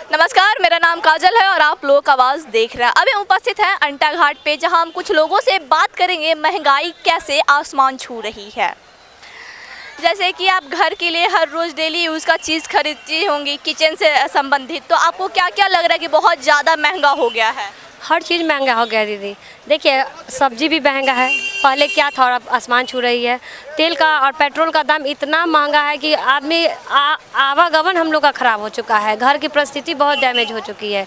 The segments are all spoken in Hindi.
नमस्कार, मेरा नाम काजल है और आप लोग आवाज़ देख रहे हैं। अभी हम उपस्थित हैं अंटा घाट पे, जहां हम कुछ लोगों से बात करेंगे महंगाई कैसे आसमान छू रही है। जैसे कि आप घर के लिए हर रोज़ डेली यूज़ का चीज़ खरीदती होंगी किचन से संबंधित, तो आपको क्या क्या लग रहा है कि बहुत ज़्यादा महंगा हो गया है? हर चीज़ महंगा हो गया दीदी। देखिए सब्जी भी महंगा है, पहले क्या था और अब आसमान छू रही है। तेल का और पेट्रोल का दाम इतना महंगा है कि आदमी आवागमन हम लोग का ख़राब हो चुका है। घर की परिस्थिति बहुत डैमेज हो चुकी है।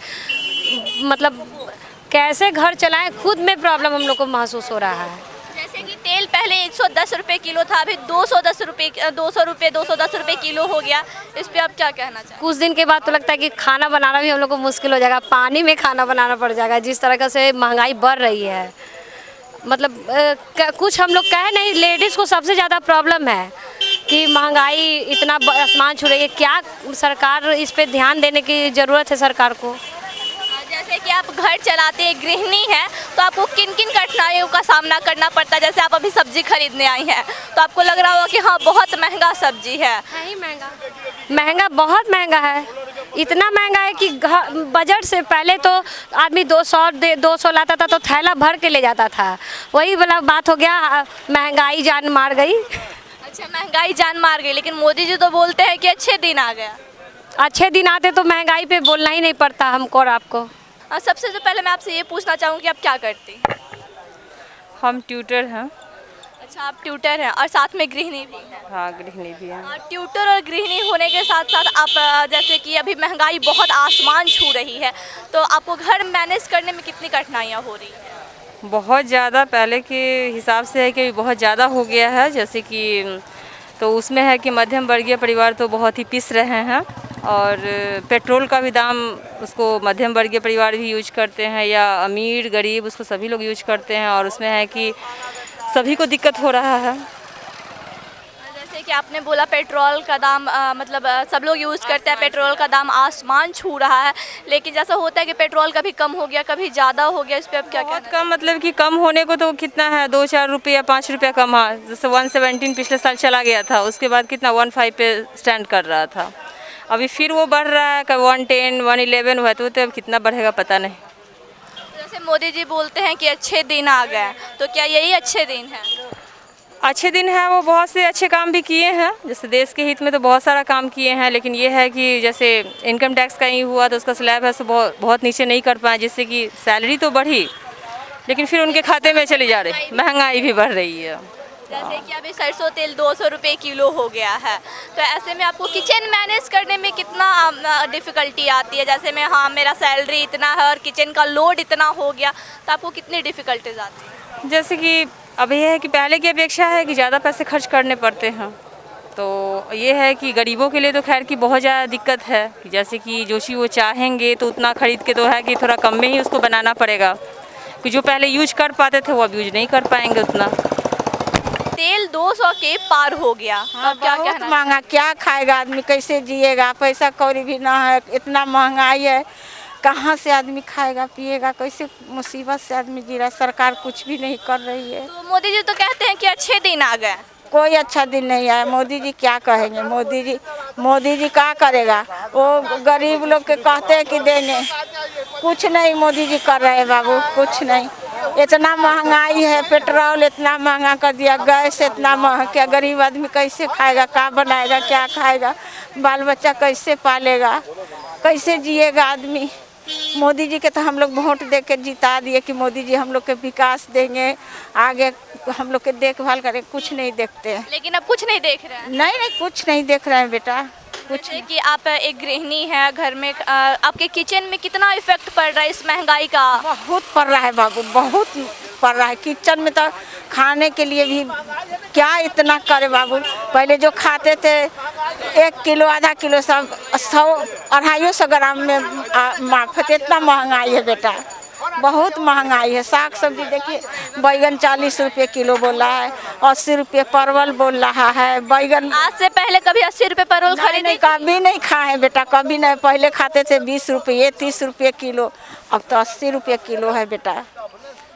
मतलब कैसे घर चलाएं खुद में प्रॉब्लम हम लोग को महसूस हो रहा है। जैसे कि तेल पहले 110 रुपये किलो था, अभी 210 रुपये 210 रुपये किलो हो गया। इस पे आप क्या कहना चाहें? कुछ दिन के बाद तो लगता है कि खाना बनाना भी हम लोग को मुश्किल हो जाएगा, पानी में खाना बनाना पड़ जाएगा जिस तरह से महंगाई बढ़ रही है। मतलब कुछ हम लोग कह नहीं, लेडीज़ को सबसे ज़्यादा प्रॉब्लम है कि महंगाई इतना आसमान छू रही है। क्या सरकार इस पे ध्यान देने की ज़रूरत है सरकार को। जैसे कि आप घर चलाते हैं, गृहिणी हैं, तो आपको किन किन कठिनाइयों का सामना करना पड़ता है? जैसे आप अभी सब्जी खरीदने आई हैं, तो आपको लग रहा होगा कि हाँ बहुत महंगा सब्जी है ही महंगा बहुत महंगा है। इतना महंगा है कि बजट से पहले तो आदमी 200 लाता था तो थैला भर के ले जाता था। वही वाला बात हो गया, महंगाई जान मार गई। अच्छा, महंगाई जान मार गई, लेकिन मोदी जी तो बोलते हैं कि अच्छे दिन आ गया। अच्छे दिन आते तो महंगाई पे बोलना ही नहीं पड़ता हमको और आपको। सबसे तो पहले मैं आपसे ये पूछना चाहूँगी, आप क्या करती हैं? हम ट्यूटर हैं। अच्छा, आप ट्यूटर हैं और साथ में गृहिणी भी हैं। हाँ, गृहिणी भी हैं। ट्यूटर और गृहिणी होने के साथ साथ आप जैसे कि अभी महंगाई बहुत आसमान छू रही है, तो आपको घर मैनेज करने में कितनी कठिनाइयाँ हो रही हैं? बहुत ज़्यादा पहले के हिसाब से है कि बहुत ज़्यादा हो गया है। जैसे कि तो उसमें है कि मध्यम वर्गीय परिवार तो बहुत ही पिस रहे हैं, और पेट्रोल का भी दाम उसको मध्यम वर्गीय परिवार भी यूज करते हैं, या अमीर गरीब उसको सभी लोग यूज करते हैं, और उसमें है कि सभी को दिक्कत हो रहा है। जैसे कि आपने बोला पेट्रोल का दाम मतलब सब लोग यूज़ करते हैं, पेट्रोल का दाम आसमान छू रहा है, लेकिन जैसा होता है कि पेट्रोल कभी कम हो गया कभी ज़्यादा हो गया, इस पर अब क्या बहुत कहना है? कम, मतलब कि कम होने को तो कितना है, 2-4 रुपये 5 रुपया कम है। जैसे 117 पिछले साल चला गया था, उसके बाद कितना 15 पे स्टैंड कर रहा था। अभी फिर वो बढ़ रहा है, कभी 110 111 हुआ, तो अब कितना बढ़ेगा पता नहीं। जैसे मोदी जी बोलते हैं कि अच्छे दिन आ गए, तो क्या यही अच्छे दिन है? अच्छे दिन है, वो बहुत से अच्छे काम भी किए हैं। जैसे देश के हित में तो बहुत सारा काम किए हैं, लेकिन ये है कि जैसे इनकम टैक्स का ही हुआ तो उसका स्लैब है सो बहुत नीचे नहीं कर पाए, जिससे कि सैलरी तो बढ़ी लेकिन फिर उनके खाते में चली जा रही, महंगाई भी बढ़ रही है। जैसे कि अभी सरसों तेल 200 रुपये किलो हो गया है, तो ऐसे में आपको किचन मैनेज करने में कितना डिफ़िकल्टी आती है? जैसे में हाँ मेरा सैलरी इतना है और किचन का लोड इतना हो गया, तो आपको कितनी डिफ़िकल्टीज आती है? जैसे कि अब ये है कि पहले की अपेक्षा है कि ज़्यादा पैसे खर्च करने पड़ते हैं, तो ये है कि गरीबों के लिए तो खैर की बहुत ज़्यादा दिक्कत है कि जैसे कि जो चीज़ वो चाहेंगे तो उतना खरीद के तो है कि थोड़ा कम में ही उसको बनाना पड़ेगा, कि जो पहले यूज कर पाते थे वो अब यूज नहीं कर पाएंगे उतना। तेल 200 के पार हो गया, अब क्या बहुत कहना? महंगा, क्या खाएगा आदमी, कैसे जिएगा, पैसा कौड़ी भी ना है, इतना महंगाई है, कहाँ से आदमी खाएगा पिएगा, कैसे मुसीबत से आदमी जी रहा है। सरकार कुछ भी नहीं कर रही है। तो मोदी जी तो कहते हैं कि अच्छे दिन आ गए। कोई अच्छा दिन नहीं आया। मोदी जी क्या कहेंगे? मोदी जी क्या करेगा? वो गरीब लोग के कहते हैं कि देंगे, कुछ नहीं मोदी जी कर रहे हैं बाबू, कुछ नहीं। इतना महंगाई है, पेट्रोल इतना महंगा कर दिया, गैस इतना महंगा, क्या गरीब आदमी कैसे खाएगा, क्या बनाएगा, क्या खाएगा, बाल बच्चा कैसे पालेगा, कैसे जिएगा आदमी? मोदी जी के तो हम लोग वोट दे के जिता दिए कि मोदी जी हम लोग के विकास देंगे, आगे हम लोग के देखभाल करें, कुछ नहीं देखते हैं। लेकिन अब कुछ नहीं देख रहे हैं। नहीं, कुछ नहीं देख रहे हैं बेटा, कुछ जैसे कि आप एक गृहिणी हैं घर में, आपके किचन में कितना इफेक्ट पड़ रहा है इस महंगाई का? बहुत पड़ रहा है बाबू, बहुत पड़ रहा है। किचन में तो खाने के लिए भी क्या इतना करे बाबू। पहले जो खाते थे 1 किलो आधा किलो सब 100-250 ग्राम में माफत, इतना महंगाई है बेटा, बहुत महंगाई है। साग सब्जी देखिए, बैगन 40 रुपये किलो बोला है, 80 रुपये परवल बोल रहा है। बैगन आज से पहले कभी 80 रुपये परवल खरीदे? नहीं, कभी नहीं खाए बेटा, कभी नहीं। पहले खाते थे 20 रुपये 30 रुपये किलो, अब तो 80 रुपये किलो है बेटा।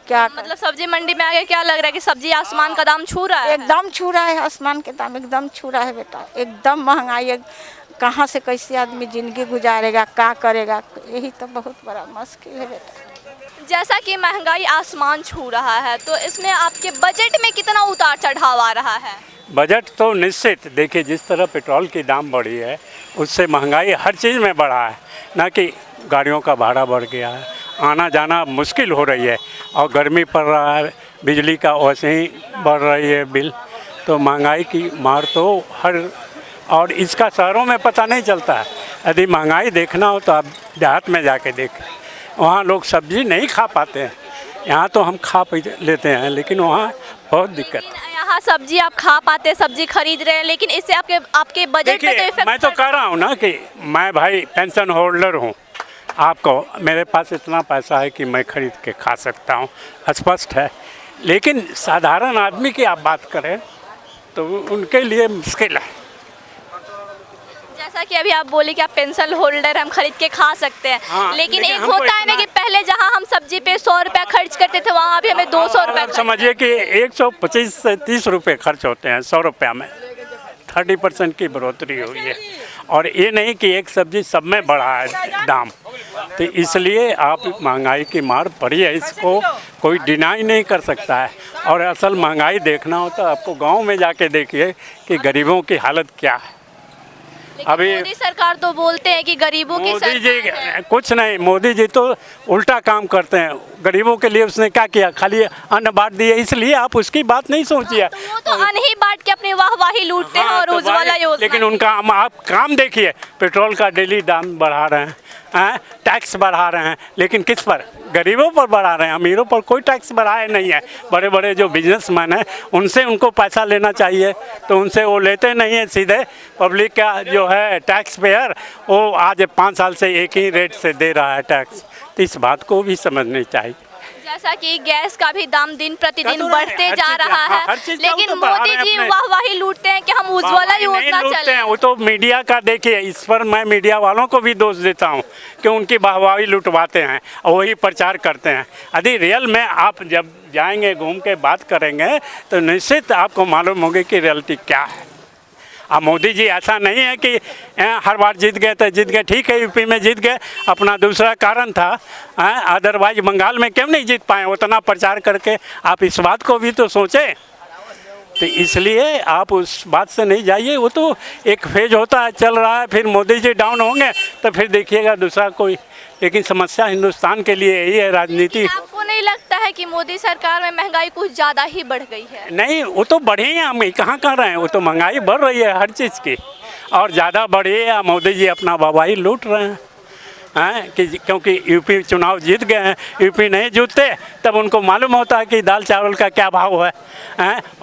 क्या मतलब सब्जी मंडी में आके क्या लग रहा है कि सब्जी आसमान का दाम छू रहा है? एकदम छू रहा है, आसमान के दाम एकदम छू रहा है बेटा, एकदम महंगाई है। कहाँ से कैसे आदमी ज़िंदगी गुजारेगा, क्या करेगा, यही तो बहुत बड़ा मुश्किल है बेटा। जैसा कि महंगाई आसमान छू रहा है, तो इसमें आपके बजट में कितना उतार चढ़ाव आ रहा है? बजट तो निश्चित, देखिए जिस तरह पेट्रोल की दाम बढ़ी है उससे महंगाई हर चीज़ में बढ़ा है, ना कि गाड़ियों का भाड़ा बढ़ गया है, आना जाना मुश्किल हो रही है, और गर्मी पड़ रहा है, बिजली का वैसे ही बढ़ रही है बिल, तो महंगाई की मार तो हर, और इसका शहरों में पता नहीं चलता है। यदि महंगाई देखना हो तो आप देहात में जाके देखें, वहाँ लोग सब्जी नहीं खा पाते हैं, यहाँ तो हम खा पी लेते हैं, लेकिन वहाँ बहुत दिक्कत। यहाँ सब्जी आप खा पाते हैं, सब्जी खरीद रहे हैं, लेकिन इससे आपके बजट पे तो इफेक्ट। मैं तो कह रहा हूँ ना कि मैं भाई पेंशन होल्डर हूँ, आपको मेरे पास इतना पैसा है कि मैं खरीद के खा सकता हूँ, स्पष्ट है, लेकिन साधारण आदमी की आप बात करें तो उनके लिए मुश्किल है। जैसा कि अभी आप बोले कि आप पेंशन होल्डर हम खरीद के खा सकते हैं, हाँ, लेकिन एक हमको होता है ना कि पहले जहाँ हम सब्जी पे 100 रुपया खर्च करते थे, वहाँ अभी हमें 200 रुपया समझिए कि 125 से 30 रुपये खर्च होते हैं 100 रुपया में, 30% की बढ़ोतरी हुई है, और ये नहीं कि एक सब्जी सब में बढ़ा है दाम, तो इसलिए आप महंगाई की मार पड़ी है, इसको कोई डिनाई नहीं कर सकता है। और असल महंगाई देखना हो तो आपको गांव में जाके देखिए कि गरीबों की हालत क्या है। अभी मोदी सरकार तो बोलते हैं कि गरीबों की मोदी जी सरकार है। कुछ नहीं, मोदी जी तो उल्टा काम करते हैं, गरीबों के लिए उसने क्या किया, खाली अन्न बांट दिए, इसलिए आप उसकी बात नहीं सोचिए। तो वो तो अन्न ही बांट के अपनी वाहवाही लूटते हैं, और तो उज्ज्वला योजना। लेकिन उनका आप काम देखिए, पेट्रोल का डेली दाम बढ़ा रहे हैं, टैक्स बढ़ा रहे हैं, लेकिन किस पर, गरीबों पर बढ़ा रहे हैं, अमीरों पर कोई टैक्स बढ़ाया नहीं है। बड़े बड़े जो बिजनेसमैन हैं उनसे उनको पैसा लेना चाहिए, तो उनसे वो लेते नहीं है, सीधे पब्लिक का जो है टैक्स पेयर वो आज 5 साल से एक ही रेट से दे रहा है टैक्स, तो इस बात को भी समझनी चाहिए। जैसा कि गैस का भी दाम दिन प्रतिदिन बढ़ते जा रहा है, लेकिन तो बढ़ा मोदी रहे हैं जी अपने। वाहवाही लूटते हैं कि हम उज्ज्वला योजना चले। वो तो मीडिया का देखिए, इस पर मैं मीडिया वालों को भी दोष देता हूँ कि उनकी वाहवाही लुटवाते हैं और वही प्रचार करते हैं। यदि रियल में आप जब जाएंगे, घूम के बात करेंगे, तो निश्चित आपको मालूम होगी कि रियलिटी क्या है। अब मोदी जी ऐसा नहीं है कि हर बार जीत गए तो जीत गए, ठीक है यूपी में जीत गए, अपना दूसरा कारण था, अदरवाइज बंगाल में क्यों नहीं जीत पाए उतना प्रचार करके, आप इस बात को भी तो सोचें। तो इसलिए आप उस बात से नहीं जाइए, वो तो एक फेज होता है, चल रहा है, फिर मोदी जी डाउन होंगे तो फिर देखिएगा दूसरा कोई, लेकिन समस्या हिंदुस्तान के लिए यही है राजनीति। आपको नहीं लगता है कि मोदी सरकार में महंगाई कुछ ज़्यादा ही बढ़ गई है? नहीं, वो तो बढ़ी है, हम कहाँ कर रहे हैं, वो तो महंगाई बढ़ रही है हर चीज़ की, और ज़्यादा बढ़ी है, मोदी जी अपना वाहवाही लूट रहे हैं कि क्योंकि यूपी चुनाव जीत गए हैं, यूपी नहीं जीतते तब उनको मालूम होता है कि दाल चावल का क्या भाव है,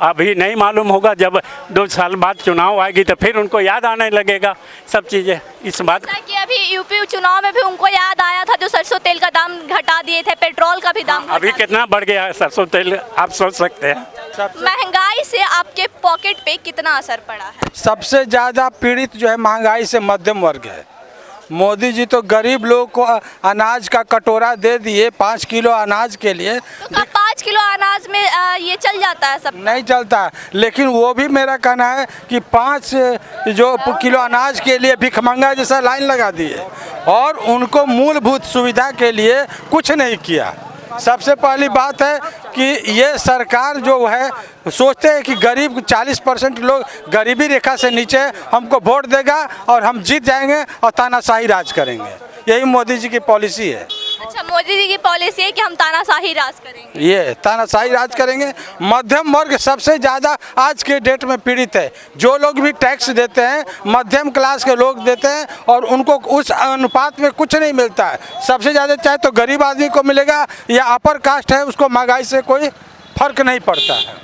अभी नहीं मालूम होगा, जब 2 साल बाद चुनाव आएगी तो फिर उनको याद आने लगेगा सब चीज़ें। इस बात कि अभी यूपी चुनाव में भी उनको याद आया था, जो सरसों तेल का दाम घटा दिए थे, पेट्रोल का भी दाम अभी कितना बढ़ गया है सरसों तेल, आप सोच सकते हैं। महंगाई से आपके पॉकेट पे कितना असर पड़ा है? सबसे ज़्यादा पीड़ित जो है महंगाई से मध्यम वर्ग है। मोदी जी तो गरीब लोग को अनाज का कटोरा दे दिए 5 किलो अनाज के लिए। तो क्या 5 किलो अनाज में ये चल जाता है? सब नहीं चलता, लेकिन वो भी मेरा कहना है कि 5 जो किलो अनाज के लिए भिखमंगा जैसा लाइन लगा दिए, और उनको मूलभूत सुविधा के लिए कुछ नहीं किया। सबसे पहली बात है कि ये सरकार जो है सोचते हैं कि गरीब 40% लोग गरीबी रेखा से नीचे हमको वोट देगा और हम जीत जाएंगे और तानाशाही राज करेंगे, यही मोदी जी की पॉलिसी है। अच्छा, मोदी जी की पॉलिसी है कि हम तानाशाही राज करेंगे, ये तानाशाही राज करेंगे। मध्यम वर्ग सबसे ज़्यादा आज के डेट में पीड़ित है। जो लोग भी टैक्स देते हैं मध्यम क्लास के लोग देते हैं, और उनको उस अनुपात में कुछ नहीं मिलता है। सबसे ज़्यादा चाहे तो गरीब आदमी को मिलेगा, या अपर कास्ट है उसको महंगाई से कोई फर्क नहीं पड़ता है।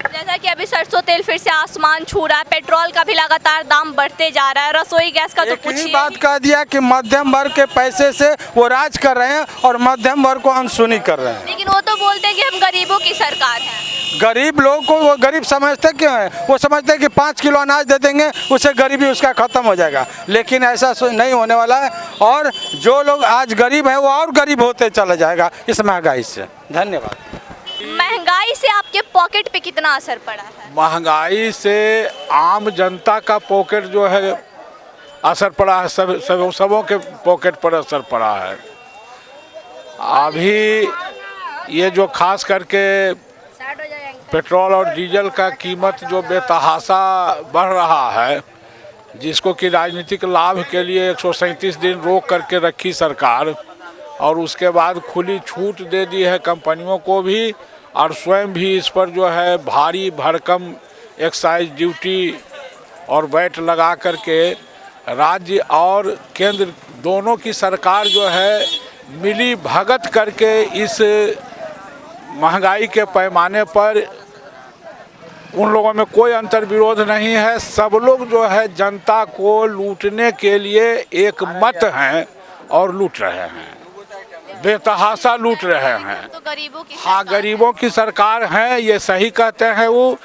जैसा कि अभी सरसों तेल फिर से आसमान छू रहा है, पेट्रोल का भी लगातार दाम बढ़ते जा रहा है, रसोई गैस का तो एक कुछ ही ही बात कह दिया कि मध्यम वर्ग के पैसे से वो राज कर रहे हैं और मध्यम वर्ग को अनसुनी कर रहे हैं। लेकिन वो तो बोलते हैं कि हम गरीबों की सरकार है। गरीब लोगों को वो गरीब समझते क्यों है? वो समझते हैं कि 5 किलो अनाज दे देंगे उससे गरीबी उसका ख़त्म हो जाएगा, लेकिन ऐसा नहीं होने वाला है। और जो लोग आज गरीब हैं वो और गरीब होते चला जाएगा इस महंगाई से। धन्यवाद। महंगाई से आपके पॉकेट पे कितना असर पड़ा है? महंगाई से आम जनता का पॉकेट जो है असर पड़ा है, सबों के पॉकेट पर असर पड़ा है। अभी ये जो खास करके पेट्रोल और डीजल का कीमत जो बेतहाशा बढ़ रहा है, जिसको कि राजनीतिक लाभ के लिए 137 दिन रोक करके रखी सरकार, और उसके बाद खुली छूट दे दी है कंपनियों को भी, और स्वयं भी इस पर जो है भारी भरकम एक्साइज ड्यूटी और वैट लगा करके राज्य और केंद्र दोनों की सरकार जो है मिली भगत करके इस महंगाई के पैमाने पर, उन लोगों में कोई अंतर विरोध नहीं है। सब लोग जो है जनता को लूटने के लिए एक मत हैं और लूट रहे हैं, बेतहाशा लूट रहे हैं। तो गरीबों की हाँ, गरीबों की सरकार है, ये सही कहते हैं वो।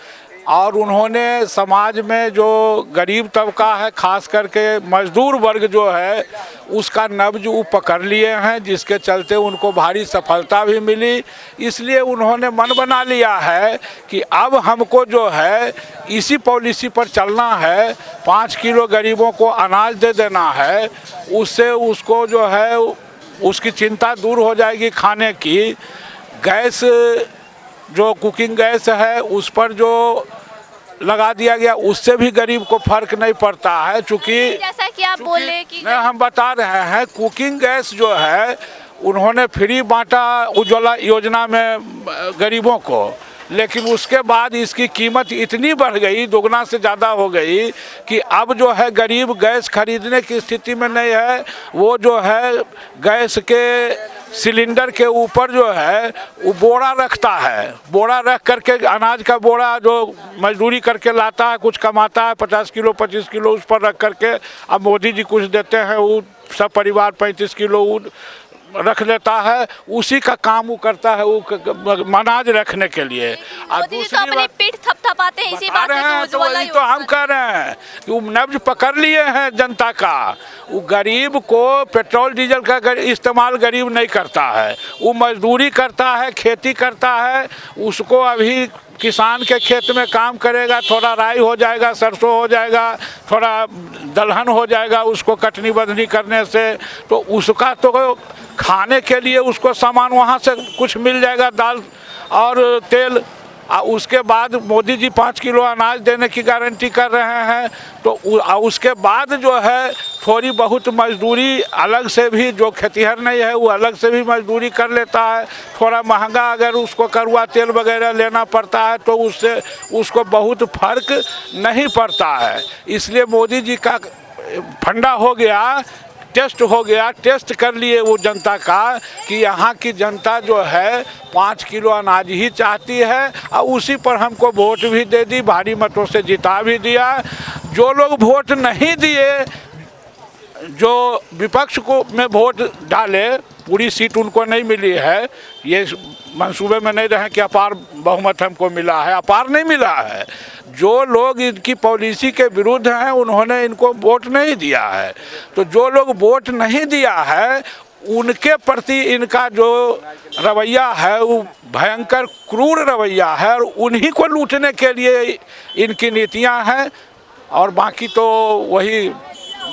और उन्होंने समाज में जो गरीब तबका है, खास करके मजदूर वर्ग जो है, उसका नब्ज वो पकड़ लिए हैं, जिसके चलते उनको भारी सफलता भी मिली। इसलिए उन्होंने मन बना लिया है कि अब हमको जो है इसी पॉलिसी पर चलना है, 5 किलो गरीबों को अनाज दे देना है, उससे उसको जो है उसकी चिंता दूर हो जाएगी खाने की। गैस जो कुकिंग गैस है उस पर जो लगा दिया गया, उससे भी गरीब को फर्क नहीं पड़ता है, चूँकि जैसा कि आप बोले कि हम बता रहे हैं कुकिंग गैस जो है उन्होंने फ्री बांटा उज्ज्वला योजना में गरीबों को, लेकिन उसके बाद इसकी कीमत इतनी बढ़ गई, दोगुना से ज़्यादा हो गई कि अब जो है गरीब गैस खरीदने की स्थिति में नहीं है। वो जो है गैस के सिलेंडर के ऊपर जो है वो बोरा रखता है, बोरा रख करके अनाज का बोरा जो मजदूरी करके लाता है, कुछ कमाता है, 50 किलो 25 किलो उस पर रख करके, अब मोदी जी कुछ देते हैं, वो सब परिवार 35 किलो रख लेता है, उसी का काम वो करता है, वो अनाज रखने के लिए। मोदी जी तो अपनी पीठ थपथपाते हैं इसी बात पे, तो वही तो हम कह रहे हैं कि वो नब्ज पकड़ लिए हैं जनता का। वो गरीब को पेट्रोल डीजल का इस्तेमाल गरीब नहीं करता है, वो मजदूरी करता है, खेती करता है। उसको अभी किसान के खेत में काम करेगा, थोड़ा राई हो जाएगा, सरसों हो जाएगा, थोड़ा दलहन हो जाएगा, उसको कटनी बदनी करने से तो उसका तो खाने के लिए उसको सामान वहाँ से कुछ मिल जाएगा, दाल और तेल। उसके बाद मोदी जी 5 किलो अनाज देने की गारंटी कर रहे हैं, तो उसके बाद जो है थोड़ी बहुत मजदूरी अलग से भी, जो खेतिहर नहीं है वो अलग से भी मजदूरी कर लेता है। थोड़ा महंगा अगर उसको कड़वा तेल वगैरह लेना पड़ता है तो उससे उसको बहुत फर्क नहीं पड़ता है। इसलिए मोदी जी का फंडा हो गया, टेस्ट हो गया, टेस्ट कर लिए वो जनता का कि यहाँ की जनता जो है 5 किलो अनाज ही चाहती है, और उसी पर हमको वोट भी दे दी, भारी मतों से जिता भी दिया। जो लोग वोट नहीं दिए, जो विपक्ष को में वोट डाले, पूरी सीट उनको नहीं मिली है, ये मंसूबे में नहीं रहे कि अपार बहुमत हमको मिला है, अपार नहीं मिला है। जो लोग इनकी पॉलिसी के विरुद्ध हैं उन्होंने इनको वोट नहीं दिया है। तो जो लोग वोट नहीं दिया है उनके प्रति इनका जो रवैया है वो भयंकर क्रूर रवैया है, और उन्हीं को लूटने के लिए इनकी नीतियां हैं। और बाकी तो वही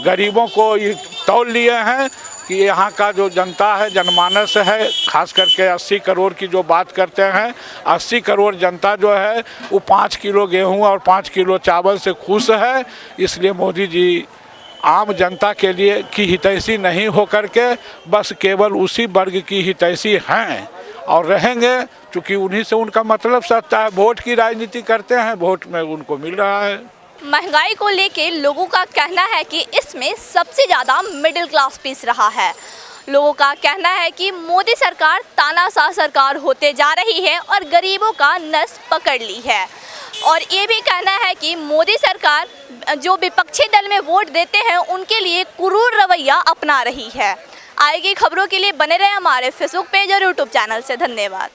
गरीबों को ये तौल लिए हैं कि यहाँ का जो जनता है, जनमानस है, खास करके 80 करोड़ की जो बात करते हैं, 80 करोड़ जनता जो है वो 5 किलो गेहूं और 5 किलो चावल से खुश है। इसलिए मोदी जी आम जनता के लिए की हितैषी नहीं हो करके बस केवल उसी वर्ग की हितैषी हैं और रहेंगे, क्योंकि उन्हीं से उनका मतलब सत्ता है। वोट की राजनीति करते हैं, वोट में उनको मिल रहा है। महंगाई को लेके लोगों का कहना है कि इसमें सबसे ज़्यादा मिडिल क्लास पीस रहा है। लोगों का कहना है कि मोदी सरकार तानाशाह सरकार होते जा रही है और गरीबों का नस पकड़ ली है। और ये भी कहना है कि मोदी सरकार जो विपक्षी दल में वोट देते हैं उनके लिए क्रूर रवैया अपना रही है। आगे की खबरों के लिए बने रहे हमारे फेसबुक पेज और यूट्यूब चैनल से। धन्यवाद।